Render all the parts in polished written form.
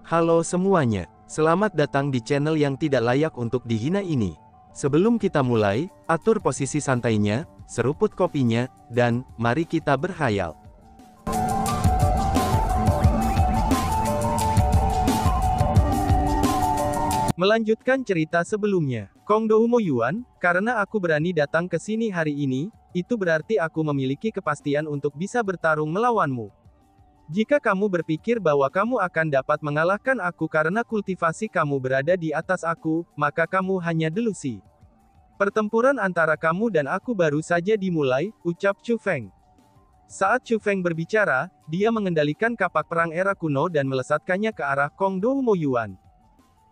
Halo semuanya, selamat datang di channel yang tidak layak untuk dihina ini. Sebelum kita mulai, atur posisi santainya, seruput kopinya, dan mari kita berkhayal. Melanjutkan cerita sebelumnya, Kong Doumo Yuan, karena aku berani datang ke sini hari ini, itu berarti aku memiliki kepastian untuk bisa bertarung melawanmu. Jika kamu berpikir bahwa kamu akan dapat mengalahkan aku karena kultivasi kamu berada di atas aku, maka kamu hanya delusi. Pertempuran antara kamu dan aku baru saja dimulai, ucap Chu Feng. Saat Chu Feng berbicara, dia mengendalikan kapak perang era kuno dan melesatkannya ke arah Kong Doumo Yuan.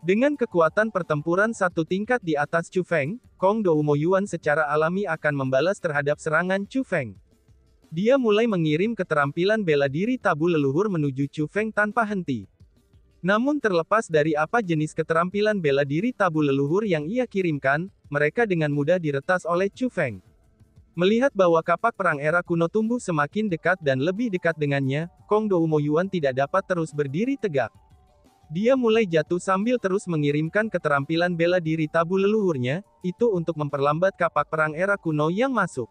Dengan kekuatan pertempuran satu tingkat di atas Chu Feng, Kong Doumo Yuan secara alami akan membalas terhadap serangan Chu Feng. Dia mulai mengirim keterampilan bela diri tabu leluhur menuju Chu Feng tanpa henti. Namun terlepas dari apa jenis keterampilan bela diri tabu leluhur yang ia kirimkan, mereka dengan mudah diretas oleh Chu Feng. Melihat bahwa kapak perang era kuno tumbuh semakin dekat dan lebih dekat dengannya, Kong Doumo Yuan tidak dapat terus berdiri tegak. Dia mulai jatuh sambil terus mengirimkan keterampilan bela diri tabu leluhurnya, itu untuk memperlambat kapak perang era kuno yang masuk.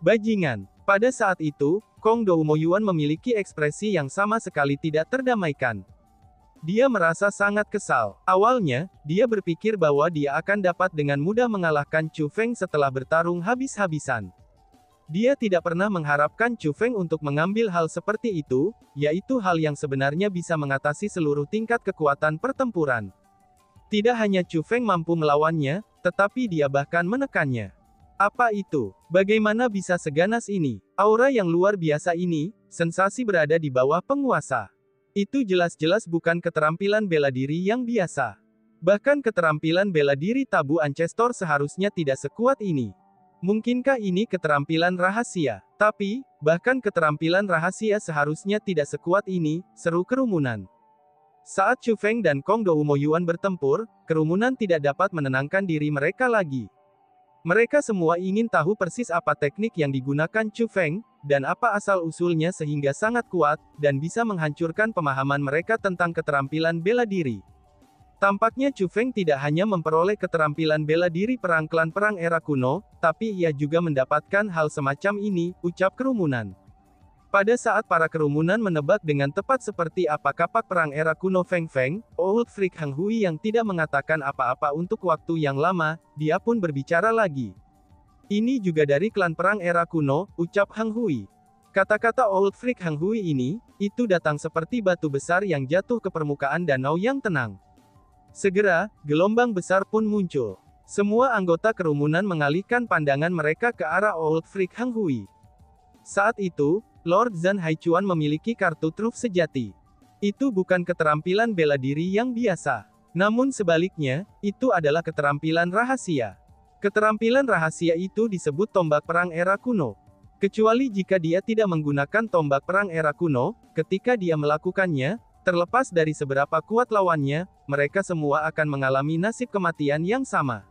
Bajingan. Pada saat itu, Kong Doumo Yuan memiliki ekspresi yang sama sekali tidak terdamaikan. Dia merasa sangat kesal. Awalnya, dia berpikir bahwa dia akan dapat dengan mudah mengalahkan Chu Feng setelah bertarung habis-habisan. Dia tidak pernah mengharapkan Chu Feng untuk mengambil hal seperti itu, yaitu hal yang sebenarnya bisa mengatasi seluruh tingkat kekuatan pertempuran. Tidak hanya Chu Feng mampu melawannya, tetapi dia bahkan menekannya. Apa itu? Bagaimana bisa seganas ini? Aura yang luar biasa ini, sensasi berada di bawah penguasa. Itu jelas-jelas bukan keterampilan bela diri yang biasa. Bahkan keterampilan bela diri tabu Ancestor seharusnya tidak sekuat ini. Mungkinkah ini keterampilan rahasia? Tapi, bahkan keterampilan rahasia seharusnya tidak sekuat ini, seru kerumunan. Saat Chu Feng dan Kong Doumo Yuan bertempur, kerumunan tidak dapat menenangkan diri mereka lagi. Mereka semua ingin tahu persis apa teknik yang digunakan Chu Feng, dan apa asal-usulnya sehingga sangat kuat, dan bisa menghancurkan pemahaman mereka tentang keterampilan bela diri. Tampaknya Chu Feng tidak hanya memperoleh keterampilan bela diri perang klan perang era kuno, tapi ia juga mendapatkan hal semacam ini, ucap kerumunan. Pada saat para kerumunan menebak dengan tepat seperti apa kapak perang era kuno Feng Feng, Old Freak Hang Hui yang tidak mengatakan apa-apa untuk waktu yang lama, dia pun berbicara lagi. Ini juga dari klan perang era kuno, ucap Hang Hui. Kata-kata Old Freak Hang Hui ini, itu datang seperti batu besar yang jatuh ke permukaan danau yang tenang. Segera, gelombang besar pun muncul. Semua anggota kerumunan mengalihkan pandangan mereka ke arah Old Freak Hang Hui. Saat itu, Lord Zhan Haichuan memiliki kartu truf sejati. Itu bukan keterampilan bela diri yang biasa. Namun sebaliknya, itu adalah keterampilan rahasia. Keterampilan rahasia itu disebut tombak perang era kuno. Kecuali jika dia tidak menggunakan tombak perang era kuno, ketika dia melakukannya, terlepas dari seberapa kuat lawannya, mereka semua akan mengalami nasib kematian yang sama.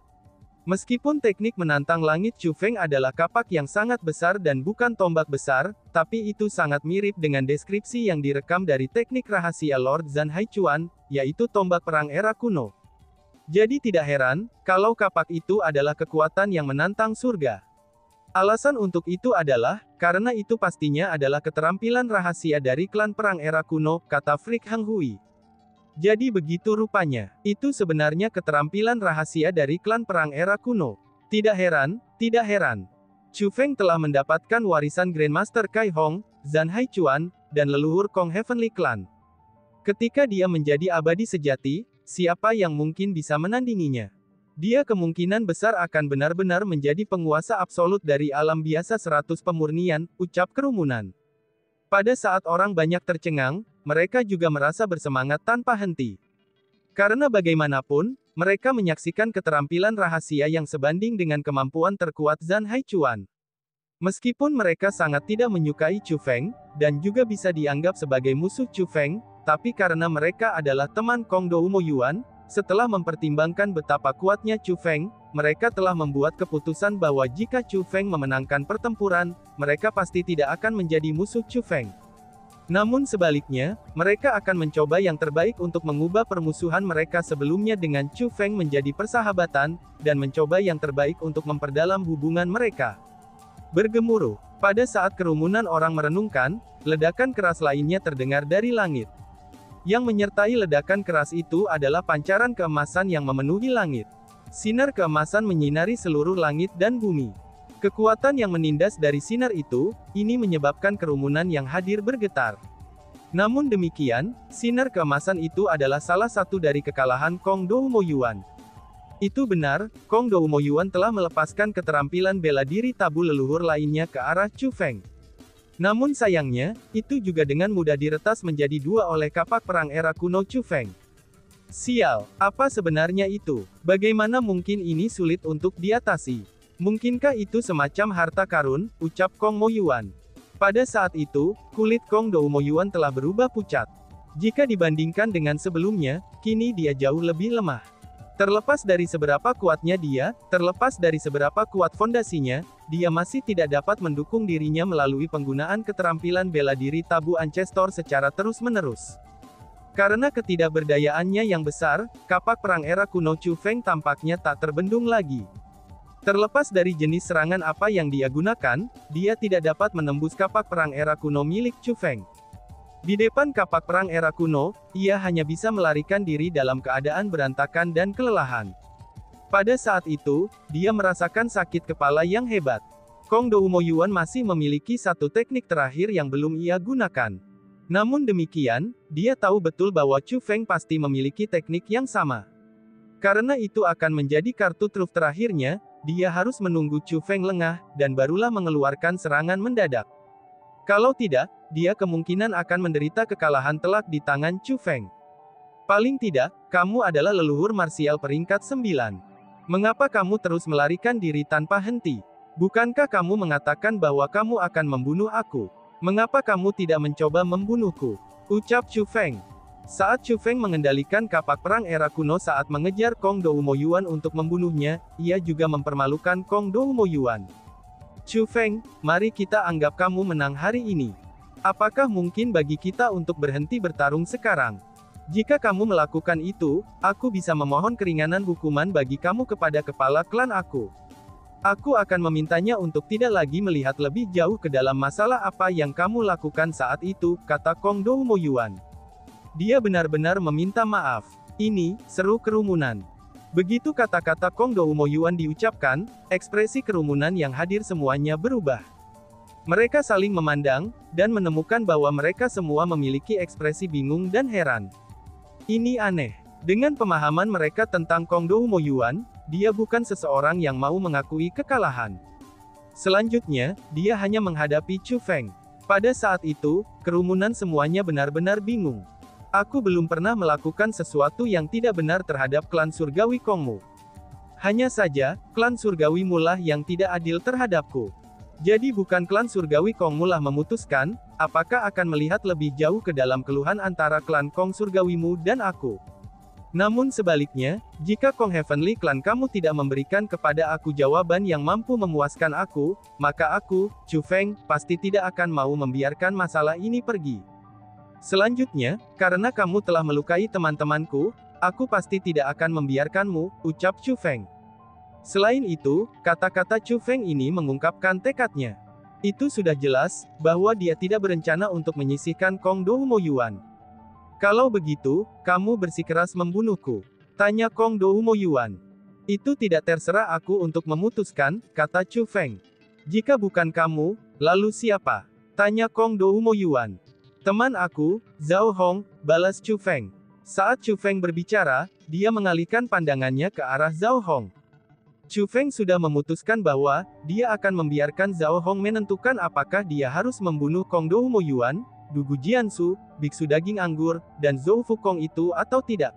Meskipun teknik menantang langit Chu Feng adalah kapak yang sangat besar dan bukan tombak besar, tapi itu sangat mirip dengan deskripsi yang direkam dari teknik rahasia Lord Zhan Haichuan, yaitu tombak perang era kuno. Jadi tidak heran, kalau kapak itu adalah kekuatan yang menantang surga. Alasan untuk itu adalah, karena itu pastinya adalah keterampilan rahasia dari klan perang era kuno, kata Freak Hang Hui. Jadi begitu rupanya, itu sebenarnya keterampilan rahasia dari klan perang era kuno. Tidak heran, tidak heran. Chu Feng telah mendapatkan warisan Grandmaster Kai Hong, Zhan Haichuan, dan leluhur Kong Heavenly Clan. Ketika dia menjadi abadi sejati, siapa yang mungkin bisa menandinginya? Dia kemungkinan besar akan benar-benar menjadi penguasa absolut dari alam biasa 100 pemurnian, ucap kerumunan. Pada saat orang banyak tercengang, mereka juga merasa bersemangat tanpa henti. Karena bagaimanapun, mereka menyaksikan keterampilan rahasia yang sebanding dengan kemampuan terkuat Zhan Haichuan. Meskipun mereka sangat tidak menyukai Chu Feng, dan juga bisa dianggap sebagai musuh Chu Feng, tapi karena mereka adalah teman Kong Doumo Yuan, setelah mempertimbangkan betapa kuatnya Chu Feng, mereka telah membuat keputusan bahwa jika Chu Feng memenangkan pertempuran, mereka pasti tidak akan menjadi musuh Chu Feng. Namun sebaliknya, mereka akan mencoba yang terbaik untuk mengubah permusuhan mereka sebelumnya dengan Chu Feng menjadi persahabatan, dan mencoba yang terbaik untuk memperdalam hubungan mereka. Bergemuruh. Pada saat kerumunan orang merenungkan, ledakan keras lainnya terdengar dari langit. Yang menyertai ledakan keras itu adalah pancaran keemasan yang memenuhi langit. Sinar keemasan menyinari seluruh langit dan bumi. Kekuatan yang menindas dari sinar itu, ini menyebabkan kerumunan yang hadir bergetar. Namun demikian, sinar keemasan itu adalah salah satu dari kekalahan Kong Doumo Yuan. Itu benar, Kong Doumo Yuan telah melepaskan keterampilan bela diri tabu leluhur lainnya ke arah Chu Feng. Namun sayangnya, itu juga dengan mudah diretas menjadi dua oleh kapak perang era kuno Chu Feng. Sial, apa sebenarnya itu? Bagaimana mungkin ini sulit untuk diatasi? Mungkinkah itu semacam harta karun, ucap Kong Mo Yuan. Pada saat itu, kulit Kong Doumo Yuan telah berubah pucat. Jika dibandingkan dengan sebelumnya, kini dia jauh lebih lemah. Terlepas dari seberapa kuatnya dia, terlepas dari seberapa kuat fondasinya, dia masih tidak dapat mendukung dirinya melalui penggunaan keterampilan bela diri tabu ancestor secara terus-menerus. Karena ketidakberdayaannya yang besar, kapak perang era kuno Chu Feng tampaknya tak terbendung lagi. Terlepas dari jenis serangan apa yang dia gunakan, dia tidak dapat menembus kapak perang era kuno milik Chu Feng. Di depan kapak perang era kuno, ia hanya bisa melarikan diri dalam keadaan berantakan dan kelelahan. Pada saat itu, dia merasakan sakit kepala yang hebat. Kong Doumo Yuan masih memiliki satu teknik terakhir yang belum ia gunakan. Namun demikian, dia tahu betul bahwa Chu Feng pasti memiliki teknik yang sama. Karena itu akan menjadi kartu truf terakhirnya, dia harus menunggu Chu Feng lengah, dan barulah mengeluarkan serangan mendadak. Kalau tidak, dia kemungkinan akan menderita kekalahan telak di tangan Chu Feng. Paling tidak, kamu adalah leluhur marsial peringkat 9. Mengapa kamu terus melarikan diri tanpa henti? Bukankah kamu mengatakan bahwa kamu akan membunuh aku? Mengapa kamu tidak mencoba membunuhku? Ucap Chu Feng. Saat Chu Feng mengendalikan kapak perang era kuno saat mengejar Kong Doumo Yuan untuk membunuhnya, ia juga mempermalukan Kong Doumo Yuan. Chu Feng, mari kita anggap kamu menang hari ini. Apakah mungkin bagi kita untuk berhenti bertarung sekarang? Jika kamu melakukan itu, aku bisa memohon keringanan hukuman bagi kamu kepada kepala klan aku. Aku akan memintanya untuk tidak lagi melihat lebih jauh ke dalam masalah apa yang kamu lakukan saat itu, kata Kong Doumo Yuan. Dia benar-benar meminta maaf. Ini, seru kerumunan. Begitu kata-kata Kong Doumo Yuan diucapkan, ekspresi kerumunan yang hadir semuanya berubah. Mereka saling memandang, dan menemukan bahwa mereka semua memiliki ekspresi bingung dan heran. Ini aneh. Dengan pemahaman mereka tentang Kong Doumo Yuan, dia bukan seseorang yang mau mengakui kekalahan. Selanjutnya, dia hanya menghadapi Chu Feng. Pada saat itu, kerumunan semuanya benar-benar bingung. Aku belum pernah melakukan sesuatu yang tidak benar terhadap klan surgawi Kongmu. Hanya saja, klan surgawi mulah yang tidak adil terhadapku. Jadi bukan klan surgawi Kongmu lah memutuskan, apakah akan melihat lebih jauh ke dalam keluhan antara klan Kong surgawimu dan aku. Namun sebaliknya, jika Kong Heavenly Clan kamu tidak memberikan kepada aku jawaban yang mampu memuaskan aku, maka aku, Chu Feng, pasti tidak akan mau membiarkan masalah ini pergi. Selanjutnya, karena kamu telah melukai teman-temanku, aku pasti tidak akan membiarkanmu, ucap Chu Feng. Selain itu, kata-kata Chu Feng ini mengungkapkan tekadnya. Itu sudah jelas, bahwa dia tidak berencana untuk menyisihkan Kong Doumo Yuan. Kalau begitu, kamu bersikeras membunuhku? Tanya Kong Doumo Yuan. Itu tidak terserah aku untuk memutuskan, kata Chu Feng. Jika bukan kamu, lalu siapa? Tanya Kong Doumo Yuan. Teman aku, Zhao Hong, balas Chu Feng. Saat Chu Feng berbicara, dia mengalihkan pandangannya ke arah Zhao Hong. Chu Feng sudah memutuskan bahwa, dia akan membiarkan Zhao Hong menentukan apakah dia harus membunuh Kong Doumo Yuan, Dugu Jiansu, Biksu Daging Anggur, dan Zhou Fukong itu atau tidak.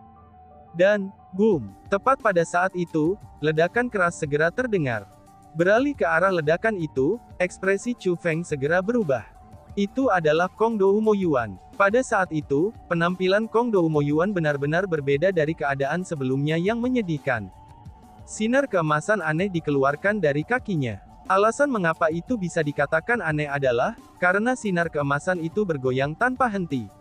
Dan, boom, tepat pada saat itu, ledakan keras segera terdengar. Beralih ke arah ledakan itu, ekspresi Chu Feng segera berubah. Itu adalah Kong Doumo Yuan. Pada saat itu, penampilan Kong Doumo Yuan benar-benar berbeda dari keadaan sebelumnya yang menyedihkan. Sinar keemasan aneh dikeluarkan dari kakinya. Alasan mengapa itu bisa dikatakan aneh adalah, karena sinar keemasan itu bergoyang tanpa henti.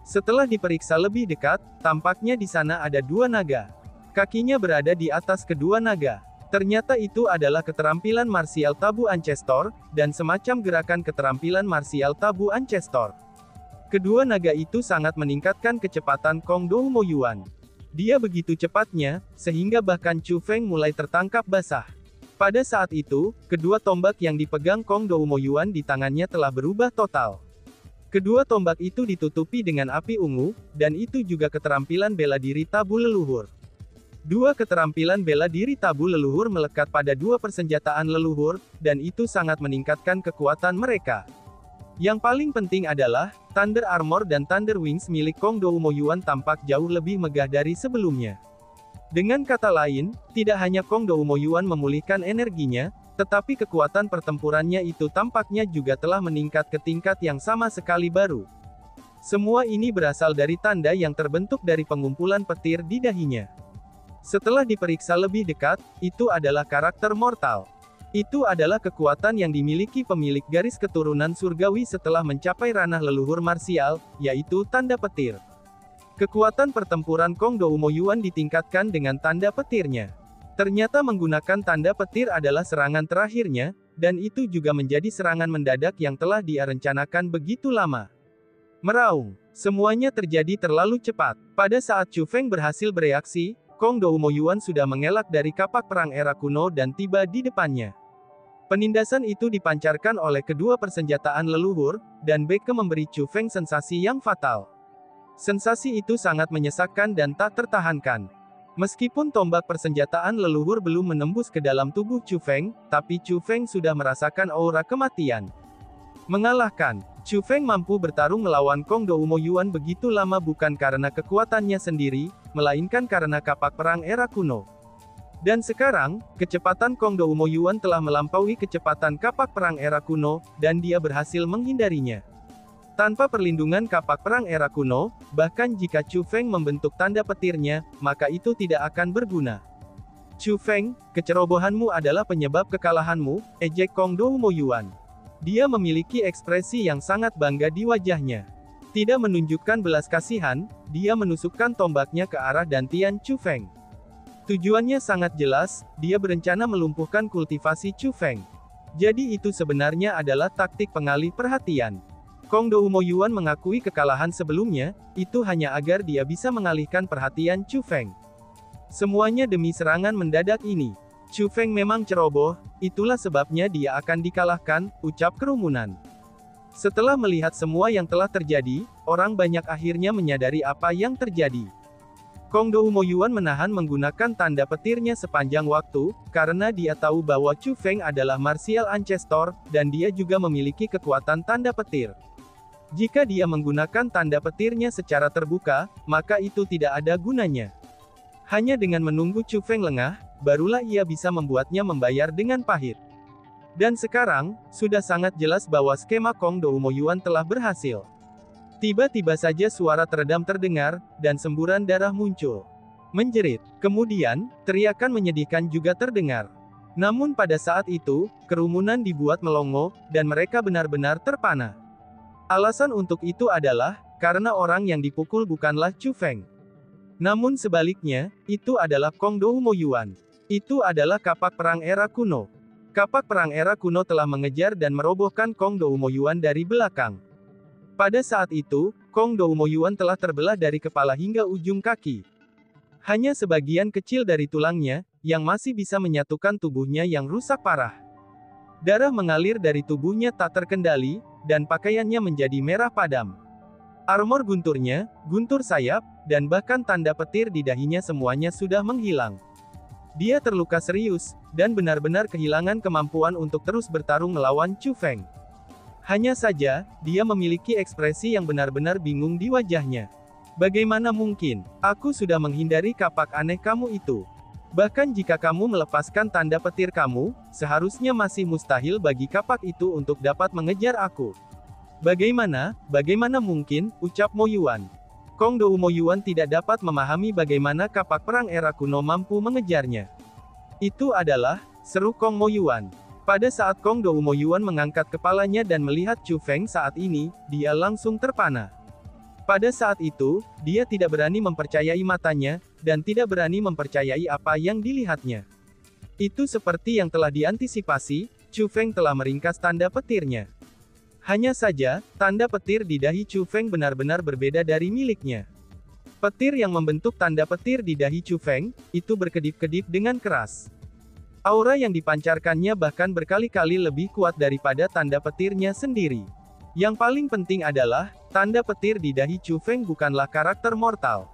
Setelah diperiksa lebih dekat, tampaknya di sana ada dua naga. Kakinya berada di atas kedua naga. Ternyata itu adalah keterampilan martial tabu Ancestor, dan semacam gerakan keterampilan martial tabu Ancestor. Kedua naga itu sangat meningkatkan kecepatan Kong Doumo Yuan. Dia begitu cepatnya, sehingga bahkan Chu Feng mulai tertangkap basah. Pada saat itu, kedua tombak yang dipegang Kong Doumo Yuan di tangannya telah berubah total. Kedua tombak itu ditutupi dengan api ungu, dan itu juga keterampilan bela diri tabu leluhur. Dua keterampilan bela diri tabu leluhur melekat pada dua persenjataan leluhur, dan itu sangat meningkatkan kekuatan mereka. Yang paling penting adalah, Thunder Armor dan Thunder Wings milik Kong Doumo Yuan tampak jauh lebih megah dari sebelumnya. Dengan kata lain, tidak hanya Kong Doumo Yuan memulihkan energinya, tetapi kekuatan pertempurannya itu tampaknya juga telah meningkat ke tingkat yang sama sekali baru. Semua ini berasal dari tanda yang terbentuk dari pengumpulan petir di dahinya. Setelah diperiksa lebih dekat, itu adalah karakter mortal. Itu adalah kekuatan yang dimiliki pemilik garis keturunan surgawi setelah mencapai ranah leluhur marsial, yaitu tanda petir. Kekuatan pertempuran Kong Doumo Yuan ditingkatkan dengan tanda petirnya. Ternyata menggunakan tanda petir adalah serangan terakhirnya, dan itu juga menjadi serangan mendadak yang telah dia rencanakan begitu lama. Meraung. Semuanya terjadi terlalu cepat. Pada saat Chu Feng berhasil bereaksi, Kong Doumo Yuan sudah mengelak dari kapak perang era kuno dan tiba di depannya. Penindasan itu dipancarkan oleh kedua persenjataan leluhur, dan Beke memberi Chu Feng sensasi yang fatal. Sensasi itu sangat menyesakkan dan tak tertahankan. Meskipun tombak persenjataan leluhur belum menembus ke dalam tubuh Chu Feng, tapi Chu Feng sudah merasakan aura kematian. Mengalahkan, Chu Feng mampu bertarung melawan Kong Doumo Yuan begitu lama bukan karena kekuatannya sendiri, melainkan karena kapak perang era kuno. Dan sekarang, kecepatan Kong Doumo Yuan telah melampaui kecepatan kapak perang era kuno, dan dia berhasil menghindarinya. Tanpa perlindungan kapak perang era kuno, bahkan jika Chu Feng membentuk tanda petirnya, maka itu tidak akan berguna. Chu Feng, kecerobohanmu adalah penyebab kekalahanmu, ejek Kong Doumo Yuan. Dia memiliki ekspresi yang sangat bangga di wajahnya. Tidak menunjukkan belas kasihan, dia menusukkan tombaknya ke arah dantian Chu Feng. Tujuannya sangat jelas, dia berencana melumpuhkan kultivasi Chu Feng. Jadi itu sebenarnya adalah taktik pengalih perhatian. Kong Doumo Yuan mengakui kekalahan sebelumnya, itu hanya agar dia bisa mengalihkan perhatian Chu Feng. Semuanya demi serangan mendadak ini. Chu Feng memang ceroboh, itulah sebabnya dia akan dikalahkan, ucap kerumunan. Setelah melihat semua yang telah terjadi, orang banyak akhirnya menyadari apa yang terjadi. Kong Doumo Yuan menahan menggunakan tanda petirnya sepanjang waktu, karena dia tahu bahwa Chu Feng adalah martial ancestor, dan dia juga memiliki kekuatan tanda petir. Jika dia menggunakan tanda petirnya secara terbuka, maka itu tidak ada gunanya. Hanya dengan menunggu Chu Feng lengah, barulah ia bisa membuatnya membayar dengan pahit. Dan sekarang, sudah sangat jelas bahwa skema Kong Doumo Yuan telah berhasil. Tiba-tiba saja suara teredam terdengar, dan semburan darah muncul. Menjerit. Kemudian, teriakan menyedihkan juga terdengar. Namun pada saat itu, kerumunan dibuat melongo, dan mereka benar-benar terpana. Alasan untuk itu adalah, karena orang yang dipukul bukanlah Chu Feng. Namun sebaliknya, itu adalah Kong Doumo Yuan. Itu adalah kapak perang era kuno. Kapak perang era kuno telah mengejar dan merobohkan Kong Doumo Yuan dari belakang. Pada saat itu, Kong Doumo Yuan telah terbelah dari kepala hingga ujung kaki. Hanya sebagian kecil dari tulangnya, yang masih bisa menyatukan tubuhnya yang rusak parah. Darah mengalir dari tubuhnya tak terkendali, dan pakaiannya menjadi merah padam. Armor gunturnya, guntur sayap, dan bahkan tanda petir di dahinya semuanya sudah menghilang. Dia terluka serius, dan benar-benar kehilangan kemampuan untuk terus bertarung melawan Chu Feng. Hanya saja, dia memiliki ekspresi yang benar-benar bingung di wajahnya. Bagaimana mungkin? Aku sudah menghindari kapak aneh kamu itu. Bahkan jika kamu melepaskan tanda petir kamu, seharusnya masih mustahil bagi kapak itu untuk dapat mengejar aku. Bagaimana mungkin, ucap Mo Yuan. Kong Doumo Yuan tidak dapat memahami bagaimana kapak perang era kuno mampu mengejarnya. Itu adalah, seru Kong Mo Yuan. Pada saat Kong Doumo Yuan mengangkat kepalanya dan melihat Chu Feng saat ini, dia langsung terpana. Pada saat itu, dia tidak berani mempercayai matanya, dan tidak berani mempercayai apa yang dilihatnya. Itu seperti yang telah diantisipasi, Chu Feng telah meringkas tanda petirnya. Hanya saja, tanda petir di dahi Chu Feng benar-benar berbeda dari miliknya. Petir yang membentuk tanda petir di dahi Chu Feng, itu berkedip-kedip dengan keras. Aura yang dipancarkannya bahkan berkali-kali lebih kuat daripada tanda petirnya sendiri. Yang paling penting adalah, tanda petir di dahi Chu Feng bukanlah karakter mortal.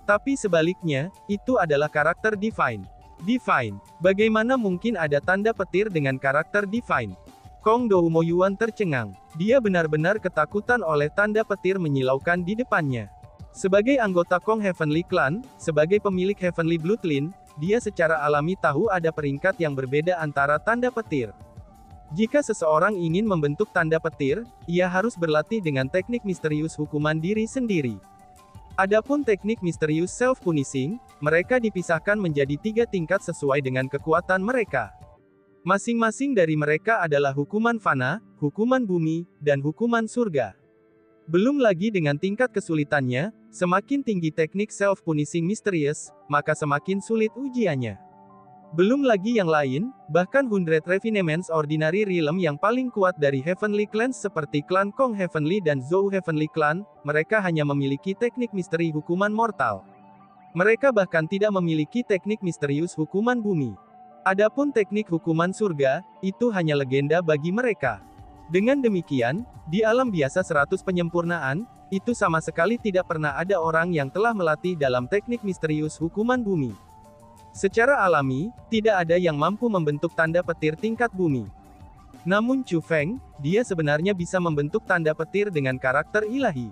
Tapi sebaliknya, itu adalah karakter divine. Divine. Bagaimana mungkin ada tanda petir dengan karakter divine? Kong Doumo Yuan tercengang. Dia benar-benar ketakutan oleh tanda petir menyilaukan di depannya. Sebagai anggota Kong Heavenly Clan, sebagai pemilik Heavenly Bloodline, dia secara alami tahu ada peringkat yang berbeda antara tanda petir. Jika seseorang ingin membentuk tanda petir, ia harus berlatih dengan teknik misterius hukuman diri sendiri. Adapun teknik misterius self-punishing, mereka dipisahkan menjadi 3 tingkat sesuai dengan kekuatan mereka. Masing-masing dari mereka adalah hukuman fana, hukuman bumi, dan hukuman surga. Belum lagi dengan tingkat kesulitannya, semakin tinggi teknik self-punishing misterius, maka semakin sulit ujiannya. Belum lagi yang lain, bahkan 100 Refinements Ordinary Realm yang paling kuat dari Heavenly Clans seperti klan Kong Heavenly dan Zhou Heavenly Clan, mereka hanya memiliki teknik misteri hukuman mortal. Mereka bahkan tidak memiliki teknik misterius hukuman bumi. Adapun teknik hukuman surga, itu hanya legenda bagi mereka. Dengan demikian, di alam biasa 100 penyempurnaan, itu sama sekali tidak pernah ada orang yang telah melatih dalam teknik misterius hukuman bumi. Secara alami, tidak ada yang mampu membentuk tanda petir tingkat bumi. Namun Chu Feng, dia sebenarnya bisa membentuk tanda petir dengan karakter ilahi.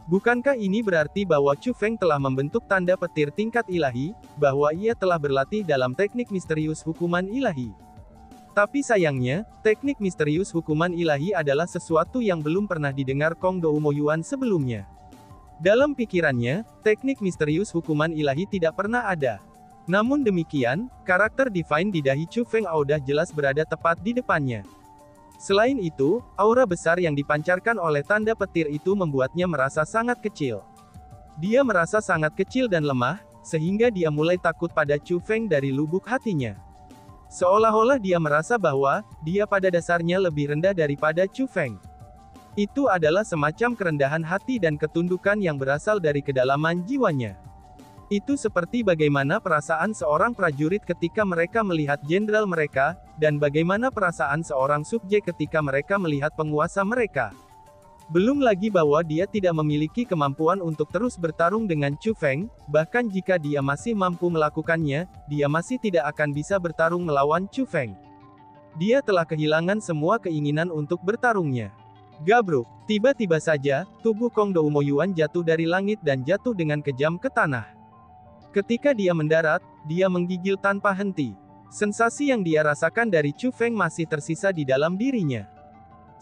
Bukankah ini berarti bahwa Chu Feng telah membentuk tanda petir tingkat ilahi, bahwa ia telah berlatih dalam teknik misterius hukuman ilahi? Tapi sayangnya, teknik misterius hukuman ilahi adalah sesuatu yang belum pernah didengar Kong Doumo Yuan sebelumnya. Dalam pikirannya, teknik misterius hukuman ilahi tidak pernah ada. Namun demikian, karakter divine di dahi Chu Feng sudah jelas berada tepat di depannya. Selain itu, aura besar yang dipancarkan oleh tanda petir itu membuatnya merasa sangat kecil. Dia merasa sangat kecil dan lemah, sehingga dia mulai takut pada Chu Feng dari lubuk hatinya. Seolah-olah dia merasa bahwa, dia pada dasarnya lebih rendah daripada Chu Feng. Itu adalah semacam kerendahan hati dan ketundukan yang berasal dari kedalaman jiwanya. Itu seperti bagaimana perasaan seorang prajurit ketika mereka melihat jenderal mereka, dan bagaimana perasaan seorang subjek ketika mereka melihat penguasa mereka. Belum lagi bahwa dia tidak memiliki kemampuan untuk terus bertarung dengan Chu Feng, bahkan jika dia masih mampu melakukannya, dia masih tidak akan bisa bertarung melawan Chu Feng. Dia telah kehilangan semua keinginan untuk bertarungnya. Gabruk, tiba-tiba saja, tubuh Kong Doumo Yuan jatuh dari langit dan jatuh dengan kejam ke tanah. Ketika dia mendarat, dia menggigil tanpa henti. Sensasi yang dia rasakan dari Chu Feng masih tersisa di dalam dirinya.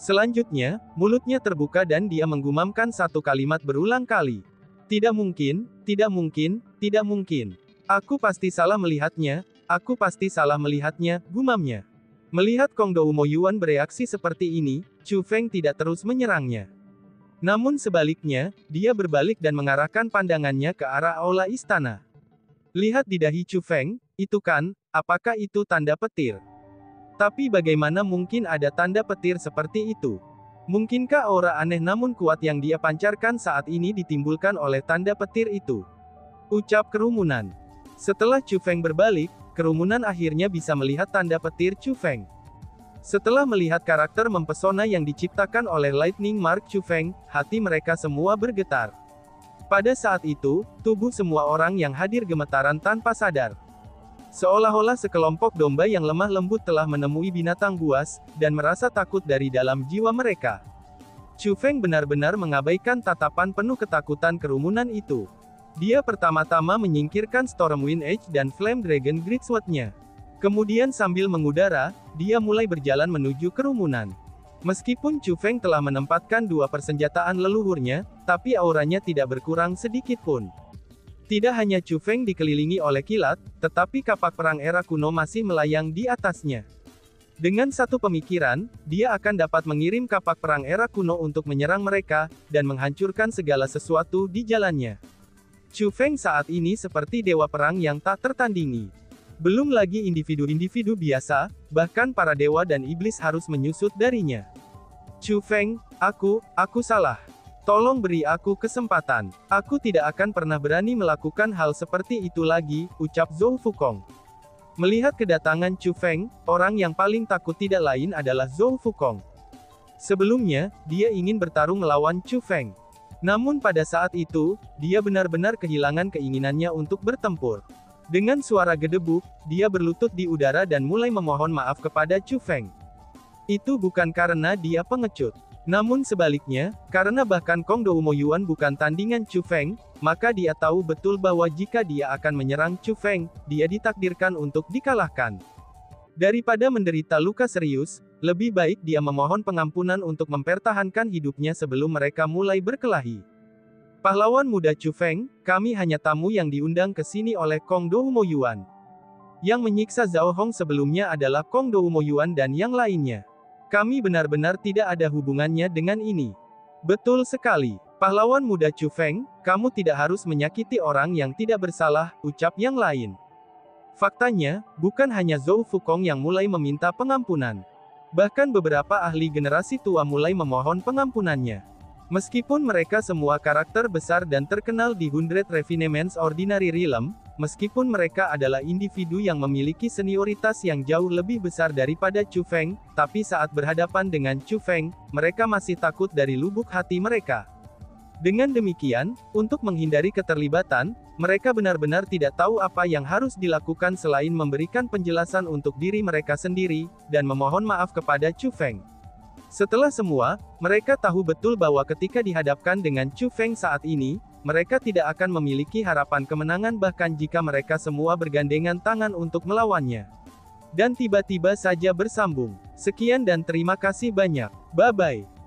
Selanjutnya, mulutnya terbuka dan dia menggumamkan satu kalimat berulang kali. Tidak mungkin, tidak mungkin, tidak mungkin. Aku pasti salah melihatnya, aku pasti salah melihatnya, gumamnya. Melihat Kong Doumo Yuan bereaksi seperti ini, Chu Feng tidak terus menyerangnya. Namun sebaliknya, dia berbalik dan mengarahkan pandangannya ke arah aula istana. Lihat di dahi Chu Feng, itu kan, apakah itu tanda petir? Tapi bagaimana mungkin ada tanda petir seperti itu? Mungkinkah aura aneh namun kuat yang dia pancarkan saat ini ditimbulkan oleh tanda petir itu? Ucap kerumunan. Setelah Chu Feng berbalik, kerumunan akhirnya bisa melihat tanda petir Chu Feng. Setelah melihat karakter mempesona yang diciptakan oleh Lightning Mark Chu Feng, hati mereka semua bergetar. Pada saat itu, tubuh semua orang yang hadir gemetaran tanpa sadar. Seolah-olah sekelompok domba yang lemah lembut telah menemui binatang buas, dan merasa takut dari dalam jiwa mereka. Chu Feng benar-benar mengabaikan tatapan penuh ketakutan kerumunan itu. Dia pertama-tama menyingkirkan Stormwind Edge dan Flame Dragon Greatsword-nya. Kemudian sambil mengudara, dia mulai berjalan menuju kerumunan. Meskipun Chu Feng telah menempatkan 2 persenjataan leluhurnya, tapi auranya tidak berkurang sedikit pun. Tidak hanya Chu Feng dikelilingi oleh kilat, tetapi kapak perang era kuno masih melayang di atasnya. Dengan satu pemikiran, dia akan dapat mengirim kapak perang era kuno untuk menyerang mereka, dan menghancurkan segala sesuatu di jalannya. Chu Feng saat ini seperti dewa perang yang tak tertandingi. Belum lagi individu-individu biasa, bahkan para dewa dan iblis harus menyusut darinya. Chu Feng, aku salah. Tolong beri aku kesempatan. Aku tidak akan pernah berani melakukan hal seperti itu lagi, ucap Zhou Fukong. Melihat kedatangan Chu Feng, orang yang paling takut tidak lain adalah Zhou Fukong. Sebelumnya, dia ingin bertarung melawan Chu Feng. Namun pada saat itu, dia benar-benar kehilangan keinginannya untuk bertempur. Dengan suara gedebuk, dia berlutut di udara dan mulai memohon maaf kepada Chu Feng. Itu bukan karena dia pengecut. Namun sebaliknya, karena bahkan Kong Doumo Yuan bukan tandingan Chu Feng, maka dia tahu betul bahwa jika dia akan menyerang Chu Feng, dia ditakdirkan untuk dikalahkan. Daripada menderita luka serius, lebih baik dia memohon pengampunan untuk mempertahankan hidupnya sebelum mereka mulai berkelahi. Pahlawan muda Chu Feng, kami hanya tamu yang diundang ke sini oleh Kong Doumo Yuan. Yang menyiksa Zhao Hong sebelumnya adalah Kong Doumo Yuan dan yang lainnya. Kami benar-benar tidak ada hubungannya dengan ini. Betul sekali. Pahlawan muda Chu Feng, kamu tidak harus menyakiti orang yang tidak bersalah, ucap yang lain. Faktanya, bukan hanya Zhou Fukong yang mulai meminta pengampunan. Bahkan beberapa ahli generasi tua mulai memohon pengampunannya. Meskipun mereka semua karakter besar dan terkenal di Hundred Refinements Ordinary Realm, meskipun mereka adalah individu yang memiliki senioritas yang jauh lebih besar daripada Chu Feng, tapi saat berhadapan dengan Chu Feng, mereka masih takut dari lubuk hati mereka. Dengan demikian, untuk menghindari keterlibatan, mereka benar-benar tidak tahu apa yang harus dilakukan selain memberikan penjelasan untuk diri mereka sendiri, dan memohon maaf kepada Chu Feng. Setelah semua, mereka tahu betul bahwa ketika dihadapkan dengan Chu Feng saat ini, mereka tidak akan memiliki harapan kemenangan bahkan jika mereka semua bergandengan tangan untuk melawannya. Dan tiba-tiba saja bersambung. Sekian dan terima kasih banyak. Bye-bye.